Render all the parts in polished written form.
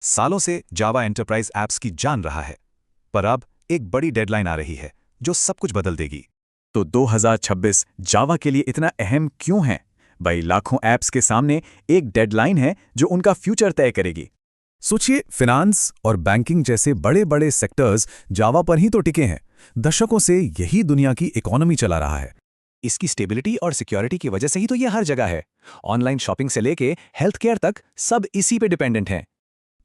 सालों से जावा enterprise apps की जान रहा है, पर अब एक बड़ी डेडलाइन आ रही है जो सब कुछ बदल देगी। तो 2026 जावा के लिए इतना अहम क्यों है? भाई, लाखों ऐप्स के सामने एक डेडलाइन है जो उनका फ्यूचर तय करेगी। सोचिए, फिनांस और बैंकिंग जैसे बड़े बड़े सेक्टर्स जावा पर ही तो टिके हैं। दशकों से यही दुनिया की इकोनॉमी चला रहा है। इसकी स्टेबिलिटी और सिक्योरिटी की वजह से ही तो ये हर जगह है। ऑनलाइन शॉपिंग से लेके हेल्थ केयर तक सब इसी पे डिपेंडेंट हैं।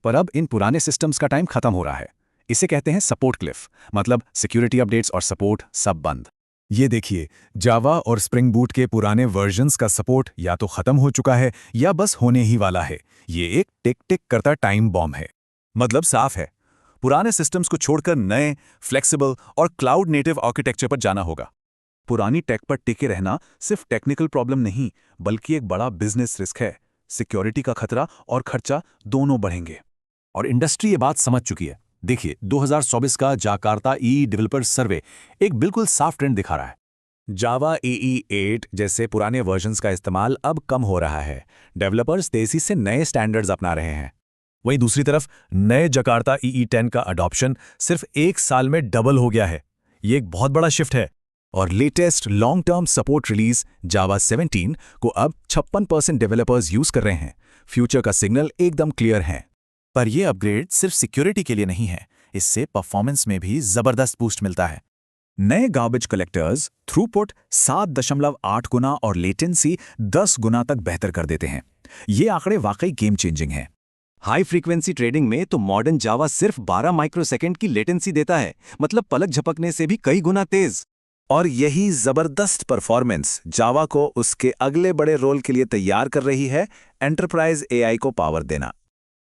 पर अब इन पुराने सिस्टम्स का टाइम खत्म हो रहा है। इसे कहते हैं सपोर्ट क्लिफ, मतलब सिक्योरिटी अपडेट्स और सपोर्ट सब बंद। ये देखिए, जावा और स्प्रिंग बूट के पुराने वर्जन्स का सपोर्ट या तो खत्म हो चुका है या बस होने ही वाला है। ये एक टिक टिक करता टाइम बॉम्ब है। मतलब साफ है, पुराने सिस्टम्स को छोड़कर नए, फ्लेक्सिबल और क्लाउड नेटिव आर्किटेक्चर पर जाना होगा। पुरानी टेक पर टिके रहना सिर्फ टेक्निकल प्रॉब्लम नहीं, बल्कि एक बड़ा बिजनेस रिस्क है। सिक्योरिटी का खतरा और खर्चा दोनों बढ़ेंगे। और इंडस्ट्री ये बात समझ चुकी है। देखिए, 2024 का जाकार्ता ई डेवलपर्स सर्वे एक बिल्कुल साफ ट्रेंड दिखा रहा है। जावा EE 8 जैसे पुराने वर्जन्स का इस्तेमाल अब कम हो रहा है। डेवलपर्स तेजी से नए स्टैंडर्ड्स अपना रहे हैं। वहीं दूसरी तरफ नए जकार्ता EE 10 का अडॉप्शन सिर्फ 1 साल में डबल हो गया है। ये एक बहुत बड़ा शिफ्ट है। और latest long term support release Java 17 को अब 56% डेवलपर्स यूज कर रहे हैं। फ्यूचर का सिग्नल एकदम क्लियर है। पर यह अपग्रेड सिर्फ सिक्योरिटी के लिए नहीं है, इससे परफॉर्मेंस में भी जबरदस्त बूस्ट मिलता है। नए गार्बेज कलेक्टर्स थ्रूपुट 7.8 गुना और लेटेंसी 10 गुना तक बेहतर कर देते हैं। ये आंकड़े वाकई गेम चेंजिंग हैं। हाई फ्रीक्वेंसी ट्रेडिंग में तो मॉडर्न जावा सिर्फ 12 माइक्रोसेकंड की लेटेंसी देता है, मतलब पलक झपकने से भी कई गुना तेज। और यही जबरदस्त परफॉर्मेंस जावा को उसके अगले बड़े रोल के लिए तैयार कर रही है, एंटरप्राइज AI को पावर देना।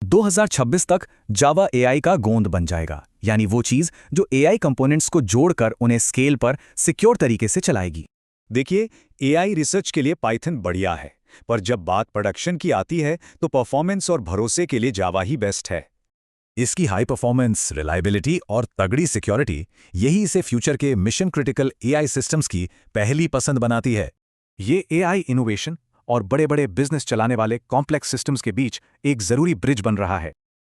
2026 तक जावा AI का गोंद बन जाएगा, यानी वो चीज जो AI कंपोनेंट्स को जोड़कर उन्हें स्केल पर सिक्योर तरीके से चलाएगी। देखिए, AI रिसर्च के लिए पाइथन बढ़िया है, पर जब बात प्रोडक्शन की आती है तो परफॉर्मेंस और भरोसे के लिए जावा ही बेस्ट है। इसकी हाई परफॉर्मेंस, रिलायबिलिटी और तगड़ी सिक्योरिटी यही इसे फ्यूचर के मिशन क्रिटिकल AI सिस्टम्स की पहली पसंद बनाती है। ये AI इनोवेशन और बड़े बड़े बिजनेस चलाने वाले कॉम्प्लेक्स सिस्टम्स के बीच एक जरूरी ब्रिज बन रहा है।